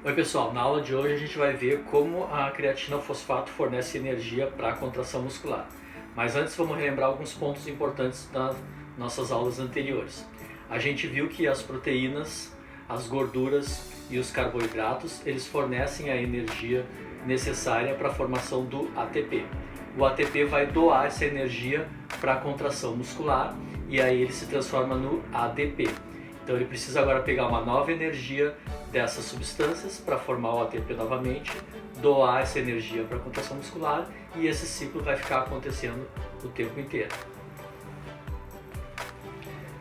Oi pessoal, na aula de hoje a gente vai ver como a creatina fosfato fornece energia para a contração muscular. Mas antes vamos relembrar alguns pontos importantes das nossas aulas anteriores. A gente viu que as proteínas, as gorduras e os carboidratos, eles fornecem a energia necessária para a formação do ATP. O ATP vai doar essa energia para a contração muscular e aí ele se transforma no ADP. Então ele precisa agora pegar uma nova energia dessas substâncias para formar o ATP novamente, doar essa energia para a contração muscular e esse ciclo vai ficar acontecendo o tempo inteiro.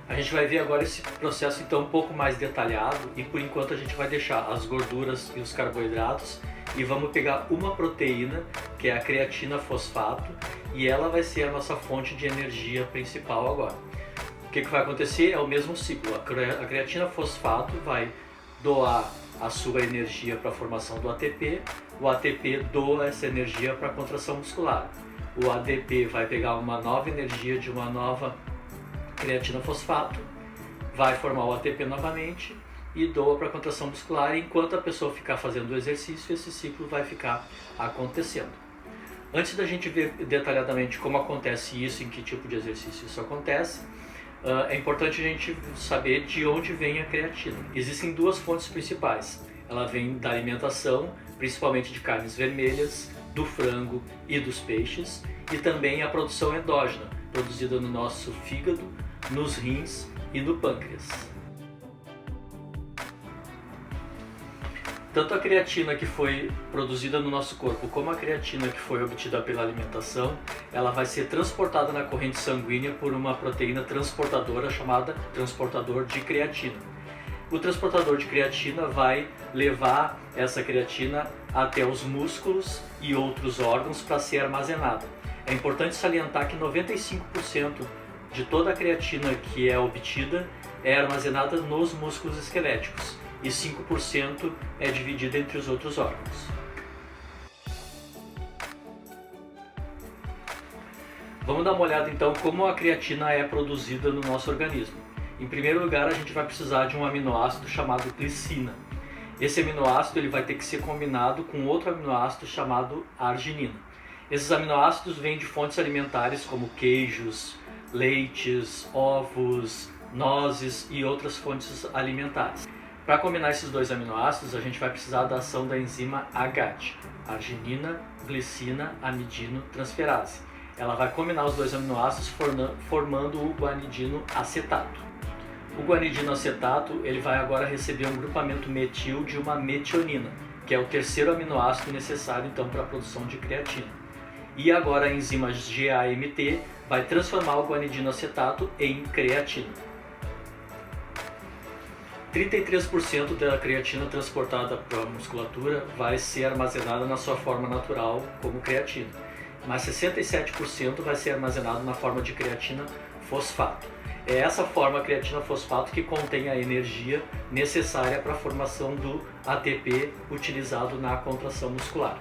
A gente vai ver agora esse processo então um pouco mais detalhado e por enquanto a gente vai deixar as gorduras e os carboidratos e vamos pegar uma proteína que é a creatina fosfato e ela vai ser a nossa fonte de energia principal agora. O que vai acontecer? É o mesmo ciclo. A creatina fosfato vai doar a sua energia para a formação do ATP, o ATP doa essa energia para a contração muscular. O ADP vai pegar uma nova energia de uma nova creatina fosfato, vai formar o ATP novamente e doa para a contração muscular. E enquanto a pessoa ficar fazendo o exercício, esse ciclo vai ficar acontecendo. Antes da gente ver detalhadamente como acontece isso, em que tipo de exercício isso acontece, é importante a gente saber de onde vem a creatina. Existem duas fontes principais. Ela vem da alimentação, principalmente de carnes vermelhas, do frango e dos peixes, e também a produção endógena, produzida no nosso fígado, nos rins e no pâncreas. Tanto a creatina que foi produzida no nosso corpo como a creatina que foi obtida pela alimentação, ela vai ser transportada na corrente sanguínea por uma proteína transportadora chamada transportador de creatina. O transportador de creatina vai levar essa creatina até os músculos e outros órgãos para ser armazenada. É importante salientar que 95% de toda a creatina que é obtida é armazenada nos músculos esqueléticos e 5% é dividida entre os outros órgãos. Vamos dar uma olhada então como a creatina é produzida no nosso organismo. Em primeiro lugar, a gente vai precisar de um aminoácido chamado glicina. Esse aminoácido ele vai ter que ser combinado com outro aminoácido chamado arginina. Esses aminoácidos vêm de fontes alimentares como queijos, leites, ovos, nozes e outras fontes alimentares. Para combinar esses dois aminoácidos, a gente vai precisar da ação da enzima AGAT, arginina, glicina, amidino, transferase. Ela vai combinar os dois aminoácidos formando o guanidino acetato. O guanidino acetato ele vai agora receber um grupamento metil de uma metionina, que é o terceiro aminoácido necessário então para a produção de creatina. E agora a enzima GAMT vai transformar o guanidino acetato em creatina. 33% da creatina transportada para a musculatura vai ser armazenada na sua forma natural como creatina, mas 67% vai ser armazenado na forma de creatina fosfato. É essa forma creatina fosfato que contém a energia necessária para a formação do ATP utilizado na contração muscular.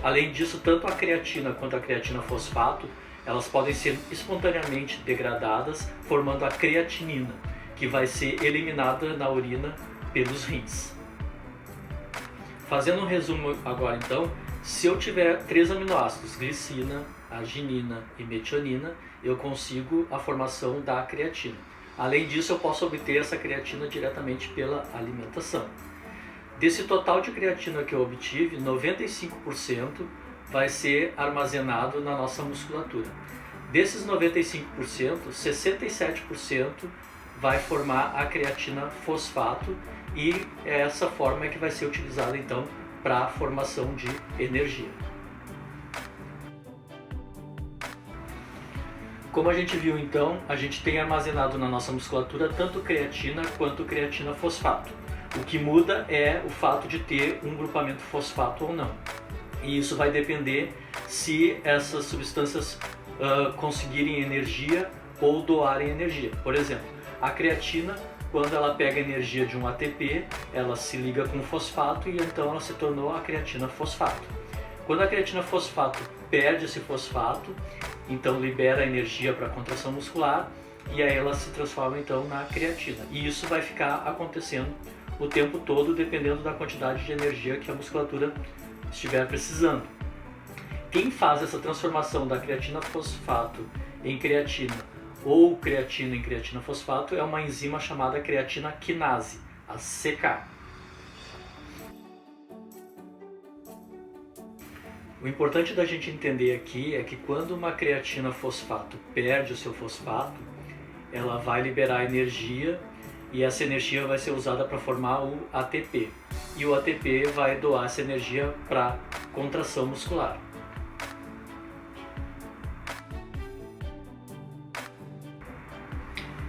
Além disso, tanto a creatina quanto a creatina fosfato, elas podem ser espontaneamente degradadas, formando a creatinina, que vai ser eliminada na urina pelos rins. Fazendo um resumo agora então, se eu tiver três aminoácidos, glicina, arginina e metionina, eu consigo a formação da creatina. Além disso, eu posso obter essa creatina diretamente pela alimentação. Desse total de creatina que eu obtive, 95% vai ser armazenado na nossa musculatura. Desses 95%, 67% vai formar a creatina fosfato e é essa forma que vai ser utilizada então para a formação de energia. Como a gente viu então, a gente tem armazenado na nossa musculatura tanto creatina quanto creatina fosfato. O que muda é o fato de ter um grupamento fosfato ou não. E isso vai depender se essas substâncias conseguirem energia ou doarem energia. Por exemplo, a creatina, quando ela pega a energia de um ATP, ela se liga com o fosfato e então ela se tornou a creatina fosfato. Quando a creatina fosfato perde esse fosfato, então libera energia para a contração muscular e aí ela se transforma então na creatina. E isso vai ficar acontecendo o tempo todo, dependendo da quantidade de energia que a musculatura estiver precisando. Quem faz essa transformação da creatina fosfato em creatina ou creatina em creatina fosfato é uma enzima chamada creatina quinase, a CK. O importante da gente entender aqui é que quando uma creatina fosfato perde o seu fosfato, ela vai liberar energia e essa energia vai ser usada para formar o ATP. E o ATP vai doar essa energia para contração muscular.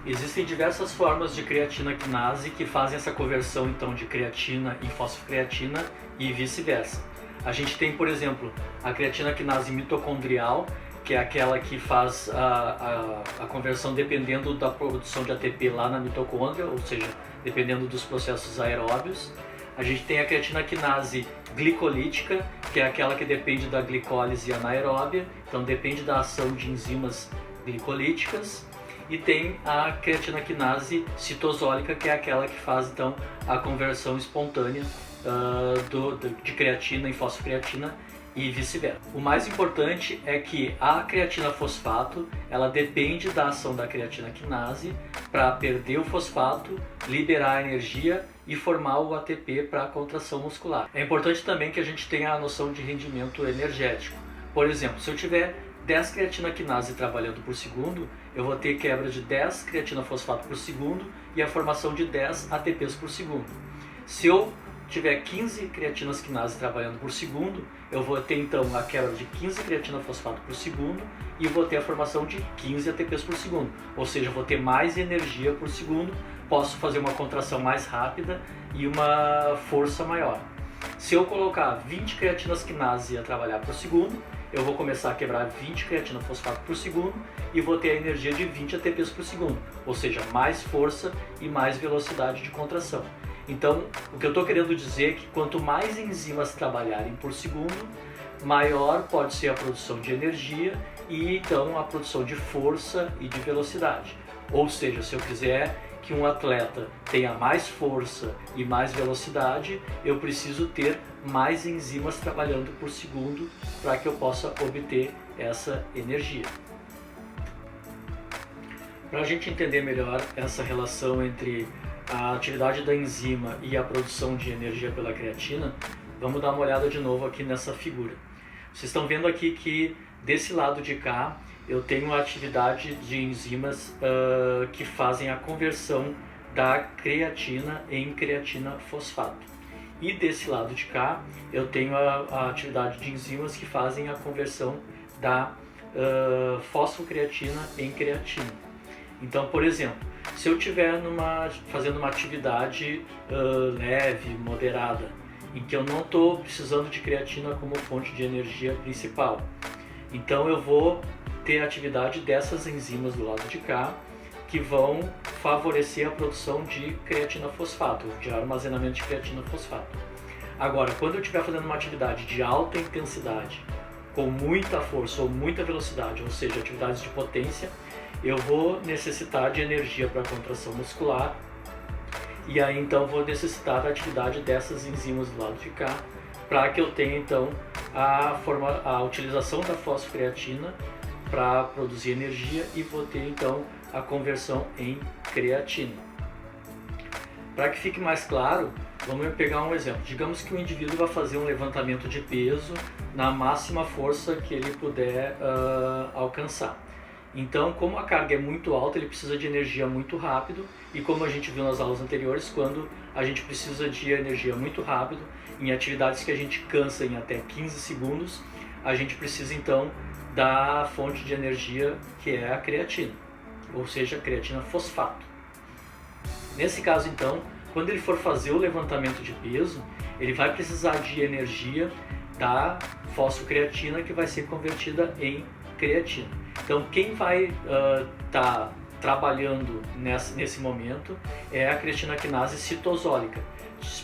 Existem diversas formas de creatina quinase que fazem essa conversão então de creatina em fosfocreatina e vice-versa. A gente tem, por exemplo, a creatina quinase mitocondrial, que é aquela que faz a conversão dependendo da produção de ATP lá na mitocôndria, ou seja, dependendo dos processos aeróbios. A gente tem a creatina quinase glicolítica, que é aquela que depende da glicólise anaeróbia, então depende da ação de enzimas glicolíticas. E tem a creatina quinase citosólica, que é aquela que faz então a conversão espontânea de creatina em fosfocreatina e vice-versa. O mais importante é que a creatina fosfato ela depende da ação da creatina quinase para perder o fosfato, liberar a energia e formar o ATP para a contração muscular. É importante também que a gente tenha a noção de rendimento energético. Por exemplo, se eu tiver 10 creatina quinase trabalhando por segundo, eu vou ter quebra de 10 creatina fosfato por segundo e a formação de 10 ATPs por segundo. Se eu tiver 15 creatinas quinase trabalhando por segundo, eu vou ter então a quebra de 15 creatina fosfato por segundo e vou ter a formação de 15 ATPs por segundo. Ou seja, eu vou ter mais energia por segundo, posso fazer uma contração mais rápida e uma força maior. Se eu colocar 20 creatinas quinase a trabalhar por segundo, eu vou começar a quebrar 20 creatina fosfato por segundo e vou ter a energia de 20 ATPs por segundo, ou seja, mais força e mais velocidade de contração. Então, o que eu estou querendo dizer é que quanto mais enzimas trabalharem por segundo, maior pode ser a produção de energia e então a produção de força e de velocidade. Ou seja, se eu quiser que um atleta tenha mais força e mais velocidade, eu preciso ter mais enzimas trabalhando por segundo para que eu possa obter essa energia. Para a gente entender melhor essa relação entre a atividade da enzima e a produção de energia pela creatina, vamos dar uma olhada de novo aqui nessa figura. Vocês estão vendo aqui que desse lado de cá eu tenho a atividade de enzimas que fazem a conversão da creatina em creatina fosfato. E desse lado de cá eu tenho a atividade de enzimas que fazem a conversão da fosfocreatina em creatina. Então, por exemplo, se eu estiver fazendo uma atividade leve, moderada, em que eu não estou precisando de creatina como fonte de energia principal, então eu vou ter a atividade dessas enzimas do lado de cá que vão favorecer a produção de creatina fosfato, de armazenamento de creatina fosfato. Agora, quando eu estiver fazendo uma atividade de alta intensidade, com muita força ou muita velocidade, ou seja, atividades de potência, eu vou necessitar de energia para a contração muscular e aí então vou necessitar da atividade dessas enzimas do lado de cá para que eu tenha então a utilização da fosfocreatina para produzir energia e vou ter então a conversão em creatina. Para que fique mais claro, vamos pegar um exemplo. Digamos que o indivíduo vai fazer um levantamento de peso na máxima força que ele puder alcançar. Então, como a carga é muito alta, ele precisa de energia muito rápido e como a gente viu nas aulas anteriores, quando a gente precisa de energia muito rápido, em atividades que a gente cansa em até 15 segundos, a gente precisa então da fonte de energia que é a creatina, ou seja, a creatina fosfato. Nesse caso então, quando ele for fazer o levantamento de peso, ele vai precisar de energia da fosfocreatina que vai ser convertida em creatina. Então quem vai estar trabalhando nesse momento é a creatina quinase citosólica,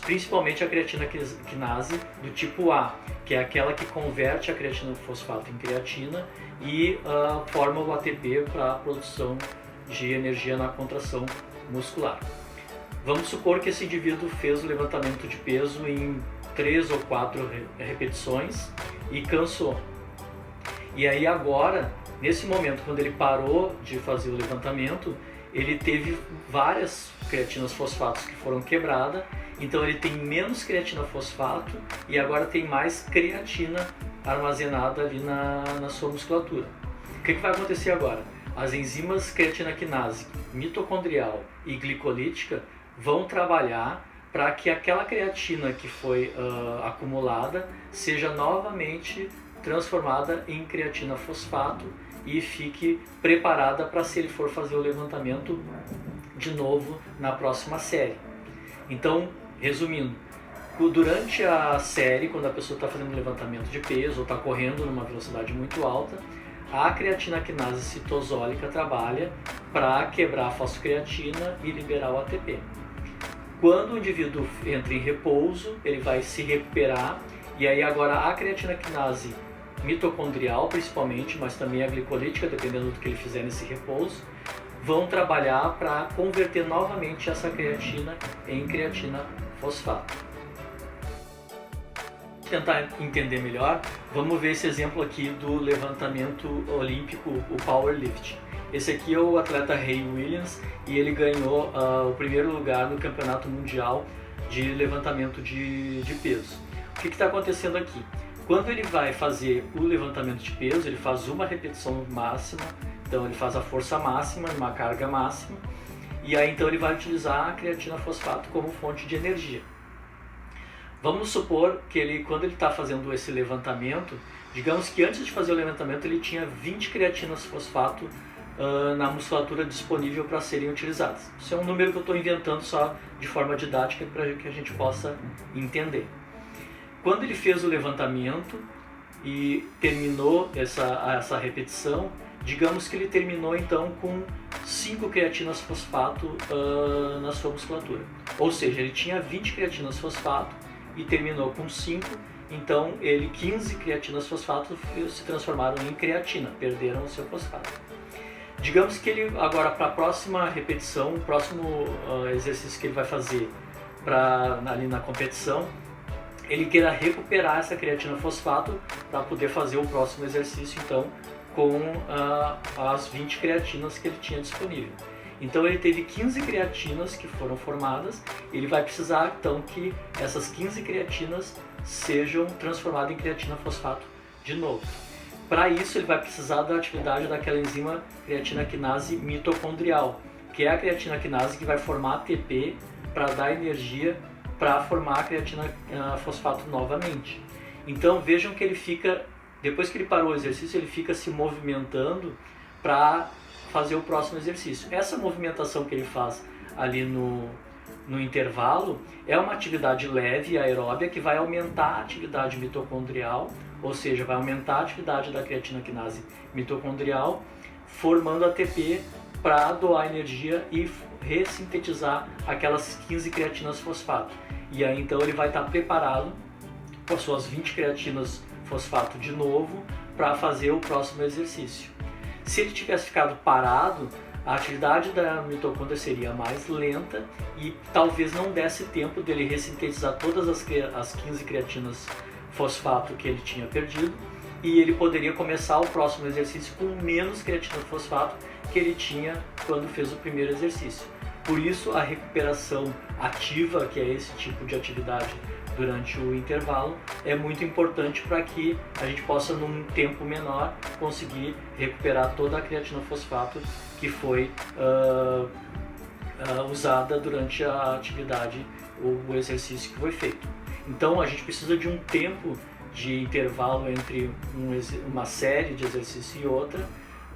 principalmente a creatina quinase do tipo A, que é aquela que converte a creatina fosfato em creatina e forma o ATP para a produção de energia na contração muscular. Vamos supor que esse indivíduo fez o levantamento de peso em 3 ou 4 repetições e cansou. E aí agora, nesse momento, quando ele parou de fazer o levantamento, ele teve várias creatinas fosfatos que foram quebradas, então ele tem menos creatina fosfato e agora tem mais creatina armazenada ali na sua musculatura. O que vai acontecer agora? As enzimas creatina quinase, mitocondrial e glicolítica vão trabalhar para que aquela creatina que foi acumulada seja novamente transformada em creatina fosfato e fique preparada para, se ele for fazer o levantamento de novo na próxima série. Então, resumindo, durante a série, quando a pessoa está fazendo um levantamento de peso ou está correndo numa velocidade muito alta, a creatina quinase citosólica trabalha para quebrar a fosfocreatina e liberar o ATP. Quando o indivíduo entra em repouso, ele vai se recuperar e aí agora a creatina quinase mitocondrial principalmente, mas também a glicolítica, dependendo do que ele fizer nesse repouso, vão trabalhar para converter novamente essa creatina em creatina fosfato. Para tentar entender melhor, vamos ver esse exemplo aqui do levantamento olímpico, o powerlifting. Esse aqui é o atleta Ray Williams e ele ganhou o primeiro lugar no campeonato mundial de levantamento de peso. O que está acontecendo aqui? Quando ele vai fazer o levantamento de peso, ele faz uma repetição máxima, então ele faz a força máxima, uma carga máxima, e aí então ele vai utilizar a creatina fosfato como fonte de energia. Vamos supor que quando ele está fazendo esse levantamento, digamos que antes de fazer o levantamento ele tinha 20 creatinas fosfato na musculatura disponível para serem utilizadas. Isso é um número que eu estou inventando só de forma didática para que a gente possa entender. Quando ele fez o levantamento e terminou essa repetição, digamos que ele terminou então com 5 creatinas fosfato na sua musculatura. Ou seja, ele tinha 20 creatinas fosfato e terminou com 5, então 15 creatinas fosfato se transformaram em creatina, perderam o seu fosfato. Digamos que ele agora, para a próxima repetição, o próximo exercício que ele vai fazer ali na competição, ele queira recuperar essa creatina fosfato para poder fazer o próximo exercício então com as 20 creatinas que ele tinha disponível. Então ele teve 15 creatinas que foram formadas, ele vai precisar então que essas 15 creatinas sejam transformadas em creatina fosfato de novo. Para isso ele vai precisar da atividade daquela enzima creatina quinase mitocondrial, que é a creatina quinase que vai formar ATP para dar energia para formar a creatina fosfato novamente. Então vejam que ele fica, depois que ele parou o exercício, ele fica se movimentando para fazer o próximo exercício. Essa movimentação que ele faz ali no intervalo é uma atividade leve, aeróbia, que vai aumentar a atividade mitocondrial, ou seja, vai aumentar a atividade da creatina quinase mitocondrial, formando ATP para doar energia e ressintetizar aquelas 15 creatinas fosfato. E aí então ele vai estar preparado com as suas 20 creatinas fosfato de novo para fazer o próximo exercício. Se ele tivesse ficado parado, a atividade da mitocôndria seria mais lenta e talvez não desse tempo dele ressintetizar todas as 15 creatinas fosfato que ele tinha perdido, e ele poderia começar o próximo exercício com menos creatina fosfato que ele tinha quando fez o primeiro exercício. Por isso a recuperação ativa, que é esse tipo de atividade durante o intervalo, é muito importante para que a gente possa, num tempo menor, conseguir recuperar toda a creatina fosfato que foi usada durante a atividade, o exercício que foi feito. Então a gente precisa de um tempo de intervalo entre uma série de exercício e outra,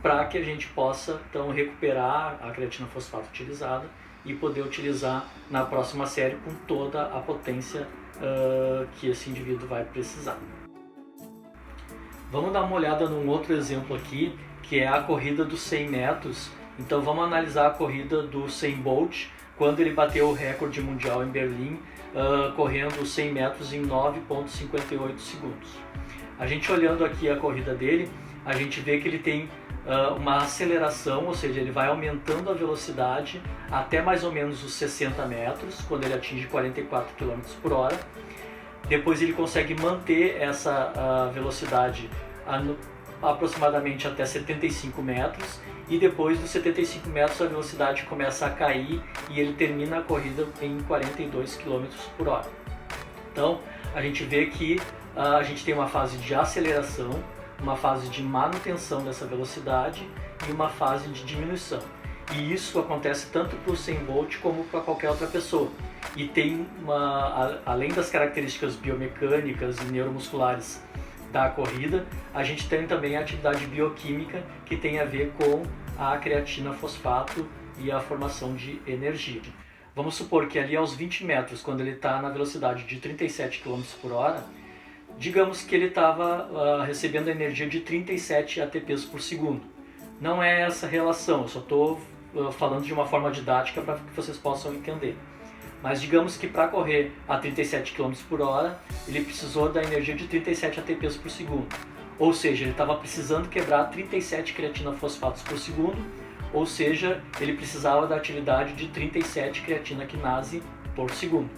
para que a gente possa então recuperar a creatina fosfato utilizada e poder utilizar na próxima série com toda a potência que esse indivíduo vai precisar. Vamos dar uma olhada num outro exemplo aqui, que é a corrida dos 100 metros. Então vamos analisar a corrida do Usain Bolt, quando ele bateu o recorde mundial em Berlim, correndo os 100 metros em 9,58 segundos. A gente olhando aqui a corrida dele, a gente vê que ele tem uma aceleração, ou seja, ele vai aumentando a velocidade até mais ou menos os 60 metros, quando ele atinge 44 km por hora. Depois ele consegue manter essa velocidade aproximadamente até 75 metros, e depois dos 75 metros a velocidade começa a cair e ele termina a corrida em 42 km por hora. Então a gente vê que a gente tem uma fase de aceleração, uma fase de manutenção dessa velocidade e uma fase de diminuição. E isso acontece tanto para o Usain Bolt como para qualquer outra pessoa. E tem além das características biomecânicas e neuromusculares da corrida, a gente tem também a atividade bioquímica que tem a ver com a creatina fosfato e a formação de energia. Vamos supor que ali aos 20 metros, quando ele está na velocidade de 37 km por hora, digamos que ele estava recebendo a energia de 37 ATPs por segundo. Não é essa relação, eu só estou falando de uma forma didática para que vocês possam entender. Mas digamos que para correr a 37 km por hora, ele precisou da energia de 37 ATPs por segundo. Ou seja, ele estava precisando quebrar 37 creatinofosfatos por segundo, ou seja, ele precisava da atividade de 37 creatina quinase por segundo.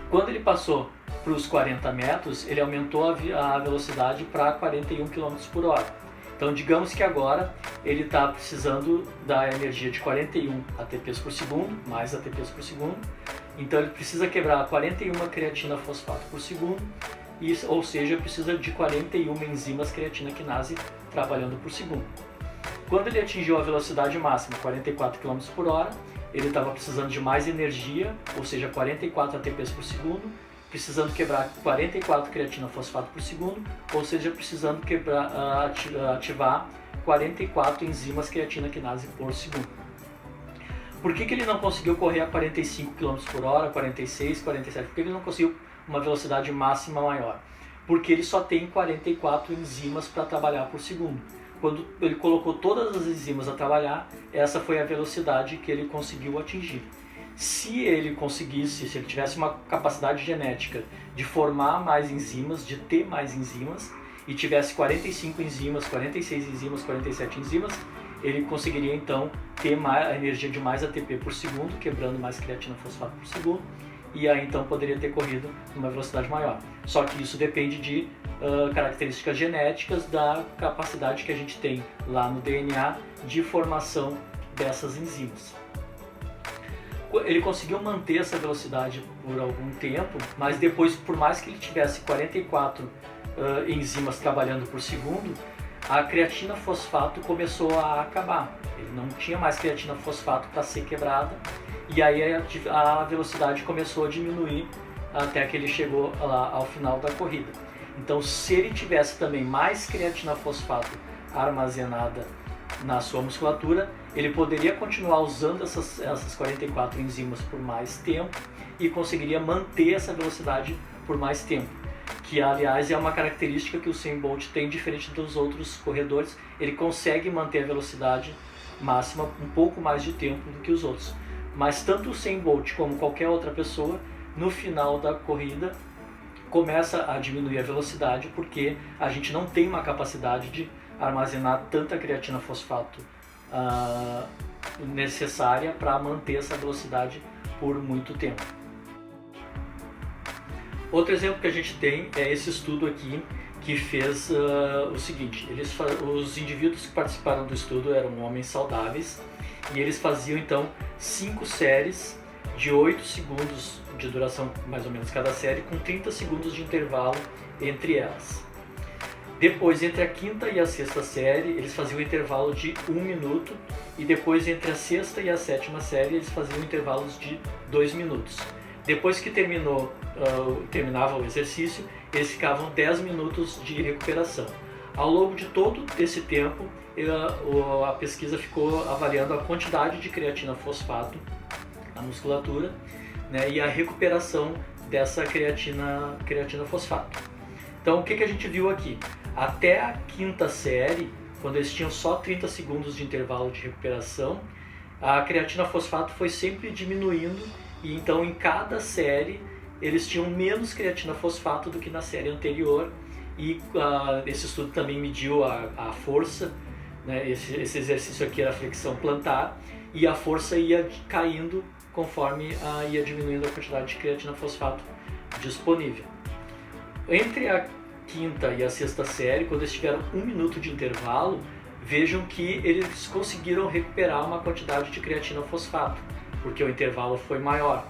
Quando ele passou para os 40 metros, ele aumentou a velocidade para 41 km por hora. Então digamos que agora ele está precisando da energia de 41 ATPs por segundo, mais ATPs por segundo. Então ele precisa quebrar 41 creatina fosfato por segundo, ou seja, precisa de 41 enzimas creatina quinase trabalhando por segundo. Quando ele atingiu a velocidade máxima, 44 km por hora, ele estava precisando de mais energia, ou seja, 44 ATPs por segundo, precisando quebrar 44 creatina fosfato por segundo, ou seja, precisando ativar 44 enzimas creatina quinase por segundo. Por que ele não conseguiu correr a 45 km por hora, 46, 47? Por que ele não conseguiu uma velocidade máxima maior? Porque ele só tem 44 enzimas para trabalhar por segundo. Quando ele colocou todas as enzimas a trabalhar, essa foi a velocidade que ele conseguiu atingir. Se ele tivesse uma capacidade genética de formar mais enzimas, de ter mais enzimas, e tivesse 45 enzimas, 46 enzimas, 47 enzimas, ele conseguiria então ter a energia de mais ATP por segundo, quebrando mais creatina fosfato por segundo, e aí então poderia ter corrido numa velocidade maior. Só que isso depende de características genéticas da capacidade que a gente tem lá no DNA de formação dessas enzimas. Ele conseguiu manter essa velocidade por algum tempo, mas depois, por mais que ele tivesse 44 enzimas trabalhando por segundo, a creatina fosfato começou a acabar. Ele não tinha mais creatina fosfato para ser quebrada, e aí a velocidade começou a diminuir até que ele chegou lá ao final da corrida. Então, se ele tivesse também mais creatina fosfato armazenada na sua musculatura, ele poderia continuar usando essas 44 enzimas por mais tempo e conseguiria manter essa velocidade por mais tempo, que aliás é uma característica que o Usain Bolt tem diferente dos outros corredores. Ele consegue manter a velocidade máxima um pouco mais de tempo do que os outros, mas tanto o Usain Bolt como qualquer outra pessoa, no final da corrida começa a diminuir a velocidade, porque a gente não tem uma capacidade de armazenar tanta creatina fosfato necessária para manter essa velocidade por muito tempo. Outro exemplo que a gente tem é esse estudo aqui que fez o seguinte: os indivíduos que participaram do estudo eram homens saudáveis e eles faziam então 5 séries de 8 segundos de duração, mais ou menos cada série, com 30 segundos de intervalo entre elas. Depois, entre a quinta e a sexta série, eles faziam um intervalo de 1 minuto, e depois entre a sexta e a sétima série eles faziam intervalos de 2 minutos. Depois que terminava o exercício, eles ficavam 10 minutos de recuperação. Ao longo de todo esse tempo, a pesquisa ficou avaliando a quantidade de creatina fosfato na musculatura, né, e a recuperação dessa creatina fosfato. Então, o que a gente viu aqui? Até a quinta série, quando eles tinham só 30 segundos de intervalo de recuperação, a creatina fosfato foi sempre diminuindo, e então em cada série eles tinham menos creatina fosfato do que na série anterior, e esse estudo também mediu a força né? Esse exercício aqui era a flexão plantar, e a força ia caindo conforme ia diminuindo a quantidade de creatina fosfato disponível. Entre a quinta e a sexta série, quando eles tiveram 1 minuto de intervalo, vejam que eles conseguiram recuperar uma quantidade de creatina fosfato, porque o intervalo foi maior.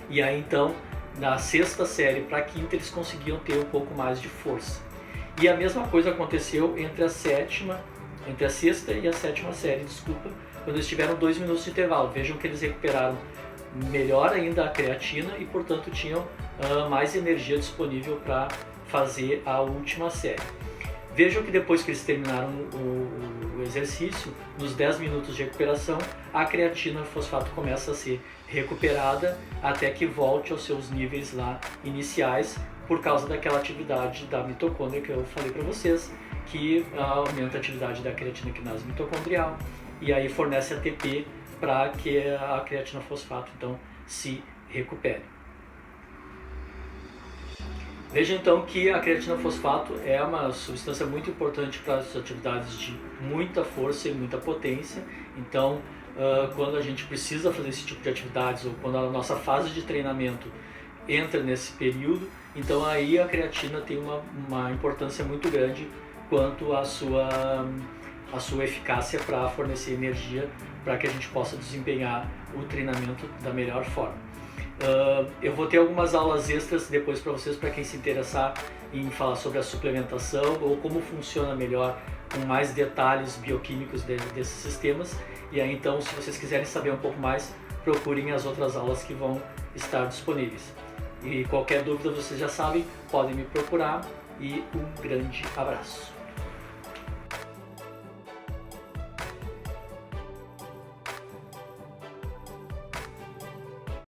E aí então, da sexta série para a quinta, eles conseguiam ter um pouco mais de força. E a mesma coisa aconteceu entre a sexta e a sétima série, quando eles tiveram 2 minutos de intervalo. Vejam que eles recuperaram melhor ainda a creatina e, portanto, tinham mais energia disponível para fazer a última série. Vejam que depois que eles terminaram o exercício, nos 10 minutos de recuperação, a creatina fosfato começa a ser recuperada até que volte aos seus níveis lá iniciais, por causa daquela atividade da mitocôndria que eu falei para vocês, que aumenta a atividade da creatinoquinase mitocondrial e aí fornece ATP para que a creatina fosfato então se recupere. Veja então que a creatina fosfato é uma substância muito importante para as atividades de muita força e muita potência. Então, quando a gente precisa fazer esse tipo de atividades, ou quando a nossa fase de treinamento entra nesse período, então aí a creatina tem uma importância muito grande quanto à sua eficácia para fornecer energia para que a gente possa desempenhar o treinamento da melhor forma. Eu vou ter algumas aulas extras depois para vocês, para quem se interessar em falar sobre a suplementação ou como funciona melhor, com mais detalhes bioquímicos desses sistemas. E aí então, se vocês quiserem saber um pouco mais, procurem as outras aulas que vão estar disponíveis. E qualquer dúvida, vocês já sabem, podem me procurar, e um grande abraço.